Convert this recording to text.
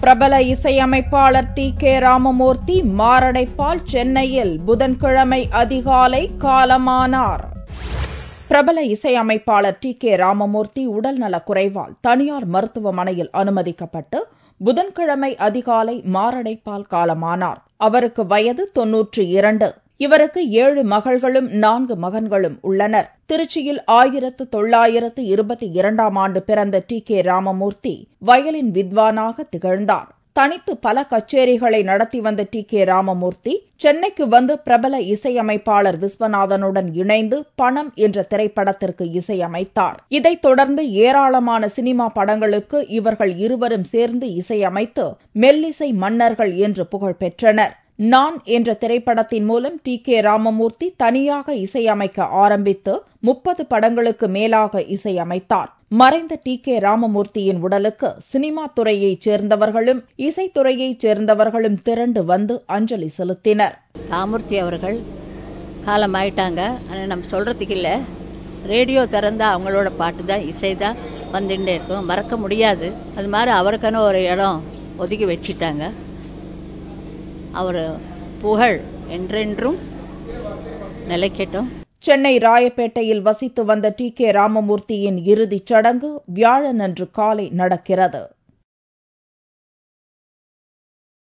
பிரபல இசையமைப்பாளர் டி.கே. ராமமூர்த்தி மாரடைப்பால் சென்னையில் புதன்கிழமை அதிகாலை காலமானார். பிரபல இசையமைப்பாளர் டி.கே. ராமமூர்த்தி உடல்நலக் குறைவால் தனியார் மருத்துவமனையில் அனுமதிக்கப்பட்டு புதன்கிழமை அதிகாலை மாரடைப்பால் காலமானார். அவருக்கு வயது 92. இவருக்கு 7 மகள்களும் 4 மகன்களும் உள்ளனர். திருச்சியில் 1922ஆம் ஆண்டு பிறந்த டி.கே. ராமமூர்த்தி வயலின் வித்வானாக திகழ்ந்தார். தனித்து பல கச்சேரிகளை நடத்தி வந்த டி.கே. ராமமூர்த்தி சென்னைக்கு வந்து பிரபல இசையமைப்பாளர் விஸ்வநாதனுடன் இணைந்து பணம் என்ற திரைப்படத்திற்கு இசையமைத்தார். இதைத் தொடர்ந்து ஏராளமான சினிமா படங்களுக்கு இவர்கள் இருவரும் சேர்ந்து இசையமைத்து மெல்லிசை மன்னர்கள் என்று புகழ் பெற்றனர். நான் என்ற திரைப்படத்தின் மூலம் டி.கே. ராமமூர்த்தி தனியாக இசையமைக்க ஆரம்பித்து 30 படங்களுக்கு மேலாக இசையமைத்தார். மறைந்த டி.கே. ராமமூர்த்தியின் உடலுக்கு சினிமா துறையைச் சேர்ந்தவர்களும் இசைத்துறையைச் சேர்ந்தவர்களும் திரண்டு வந்து அஞ்சலி செலுத்தினர். ராமமூர்த்தி அவர்கள் காலமாயிட்டாங்க. ஆனால் நம்ம சொல்றதுக்கு இல்லை. ரேடியோ திறந்தா அவங்களோட பாட்டு தான், இசை தான் வந்துட்டே இருக்கும். மறக்க முடியாது. அது மாதிரி அவருக்கான ஒரு இடம் ஒதுக்கி வச்சிட்டாங்க. அவர் புகழ் என்றென்றும் நிலைக்கட்டும். சென்னை ராயப்பேட்டையில் வசித்து வந்த டி.கே. ராமமூர்த்தியின் இறுதிச் சடங்கு வியாழனன்று காலை நடக்கிறது.